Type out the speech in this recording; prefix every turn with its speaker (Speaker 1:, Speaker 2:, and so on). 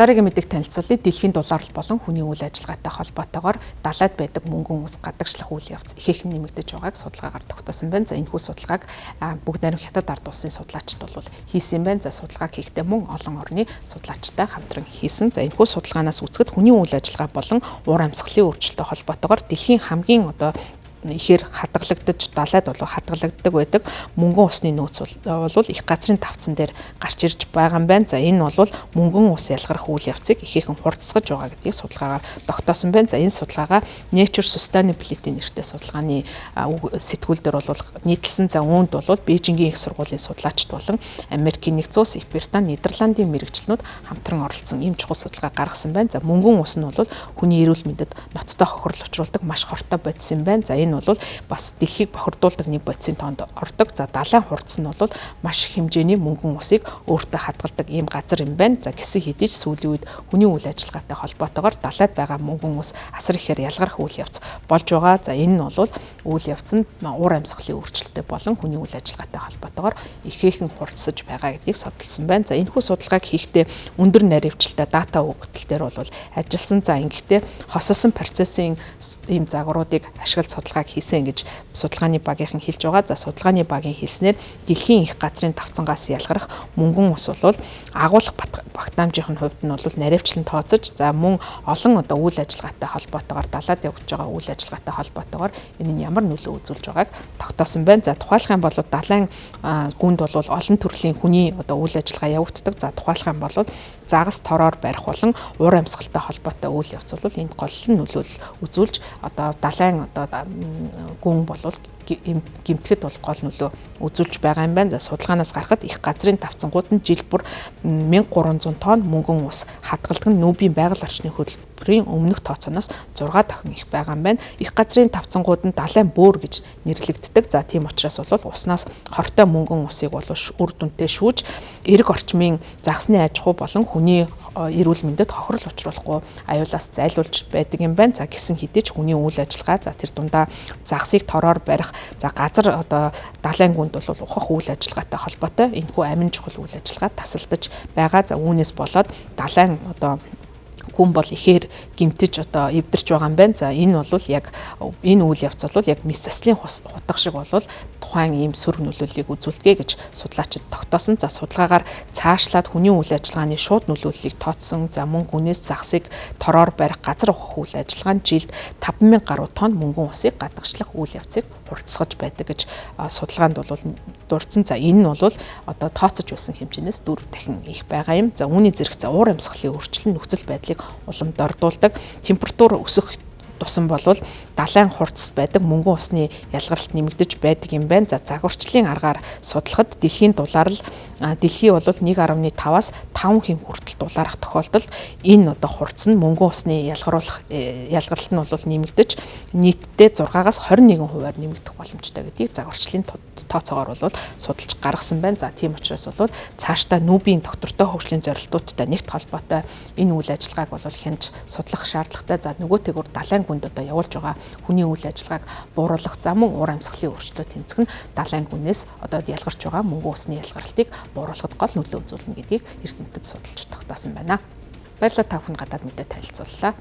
Speaker 1: дараагийн мэдээлэл танилцуулъя. Дэлхийн дулаалал болон хүний үйл ажиллагаатай холбоотойгоор далайд байдаг мөнгөн ус гадагшлах үйл явц ихээхэн нэмэгдэж байгааг судалгаагаар тогтоосон байна. За энэхүү судалгааг бүгд найрамд хятад ард улсын судлаачид бол хийсэн байна. За судалгааг хийхдээ мөн олон орны судлаачтай хамтран хийсэн. За энэхүү судалгаанаас үзэхэд хүний үйл ажиллагаа болон уур амьсгалын өөрчлөлтөд холбоотойгоор дэлхийн хамгийн ихээр хадгалагдаж далайд хадгалагддаг байдаг мөнгөн усны нөөц бол их газрын тавцан дээр гарч ирж байгаа юм байна. За энэ бол мөнгөн ус ялгарх үйл явцыг ихээхэн хурдсгаж байгаа гэдгийг судалгаагаар тогтоосон байна. За энэ судалгаагаа Nature Sustainability нэртэй судалгааны сэтгүүл дээр бол нийтлсэн. За үүнд бол Бээжингийн их сургуулийн судлаачид болон Америкийн нэгдсэн улс, Британи, Нидерландын мэрэгчлэнүүд хамтран оролцсон ийм чухал судалгаа гаргасан байна. За мөнгөн ус нь бол хүний эрүүл мэндэд ноцтой хохирол учруулдаг маш хортой бодис юм байна. За энэ бол бас дэлхийг бохирдуулдаг нэг бодисын тоонд ордог. За далайн хурц нь бол маш их хэмжээний мөнгөн усыг өөртөө хадгалдаг ийм газар юм байна. За гисэн хэдий ч сүүлийн үед хүний үйл ажиллагаатай холбоотойгоор далайд байгаа мөнгөн ус асар ихээр ялгарх үйл явц болж байгаа. За энэ нь бол үйл явц нь уур амьсгалын өөрчлөлттэй болон хүний үйл ажиллагаатай холбоотойгоор ихээхэн хурцсаж байгаа гэдгийг судалсан байна. За энэхүү судалгааг хийхдээ өндөр наривчлалтай дата өгөгдөлтөөр бол ажилласан. За ингэхдээ хосолсон процессын ийм загваруудыг ашиглаж судалгааг хийсэн гэж судалгааны багийнхан хэлж байгаа. За судалгааны багийн хэлснээр дэлхийн их газрын давцангаас ялгарх мөнгөн ус бол агуулга багтаамжийн хувьд нь бол наривчлан тооцож, за мөн олон үйл ажиллагаатай холбоотойгоор далайд явж байгаа үйл ажиллагаатай холбоотойгоор энэ нь ямар нөлөө үзүүлж байгааг тогтоосон байна. За тухайлах юм бол далайн гүнд бол олон төрлийн хүний үйл ажиллагаа явагддаг. За тухайлах юм бол загас тороор барих болон уур амьсгалтай холбоотой үйл явц бол энд гол нөлөөлөл үзүүлж далайн гүн болвол гэмтгэд бол гол нөлөө үзүүлж байгаа юм байна. За судалгаанаас гарахад их газрын давцангууд нь жил бүр 1300 тонн мөнгөн ус хадгалдаг нь Нүүбийн байгаль орчны хөтөлбөрийн өмнөх тооцооноос 6 дахин их байгаа юм байна. Их газрын давцангууд нь далайн бөөр гэж нэрлэгддэг. За тийм учраас бол уснаас хортой мөнгөн усыг бол үр дүнтэй шүүж эрг орчмын загсны аж ахуй болон хүний эрүүл мэндэд хохирол учруулахгүй аюулаас зайлуулж байдаг юм байна. За гисэн хэдий ч хүний үйл ажиллагаа за тэр дундаа загсыг тороор барих, за газар далайн гүнд бол ухах үйл ажиллагаатай холбоотой энэхүү амин чухал үйл ажиллагаа тасалдаж байгаа. За үүнээс болоод далайн хүн бол ихээр гимтэж эвдэрч байгаа юм байна. За энэ бол яг энэ үйл явц бол яг мис заслын хутга шиг бол тухайн ийм сөрөг нөлөөллийг үзүүлдэг гэж судлаачид тогтоосон. За судалгаагаар цаашлаад хүний үйл ажиллагааны шууд нөлөөллийг тооцсон. За мөн гүнээс загсыг тороор барих, газар ухах үйл ажиллагаа нь жилд 5000 гаруй тонн мөнгөн усыг гадагшлах үйл явцыг хурцсгаж байдаг гэж судалгаанд бол дурдсан. За энэ нь бол тооцож байсан хэмжээнээс 4 дахин их байгаа юм. За үүний зэрэг уур амьсгалын өөрчлөлт нөхцөл байдлыг уламд ордуулдаг. Температур өсөх тусан болвол далайн хурцс байдаг мөнгөн усны ялгаралт нэмэгдэж байдаг юм байна. За загварчлалын аргаар судлахад дэлхийн дулаалал дэлхий бол 1.5-аас 5 хэм хүртэл дулаарах тохиолдолд энэ хурц нь мөнгөн усны ялгаралт нь бол нэмэгдэж нийтдээ 6-аас 21% нэмэгдэх боломжтой гэдгийг загварчлалын тооцоогоор бол судалж гаргасан байна. За тийм учраас бол цаашдаа Нүүбийн доктортой хөгжлийн зорилтуудтай нэгт холбоотой энэ үйл ажиллагааг бол хянж судлах шаардлагатай. За нөгөөтэйгүр далайн гүнд явуулж байгаа хүний үйл ажиллагааг бууруулах, за мөн уур амьсгалын өөрчлөлт тэмцэх нь далайн гүнээс ялгарч байгаа мөнгөн усны ялгарлтыг бууруулахад гол нөлөө үзүүлнэ гэдгийг эрдэмтэд судалж тогтоосон байна. Баярлалаа та бүхэн гадаад мэдээ танилцууллаа.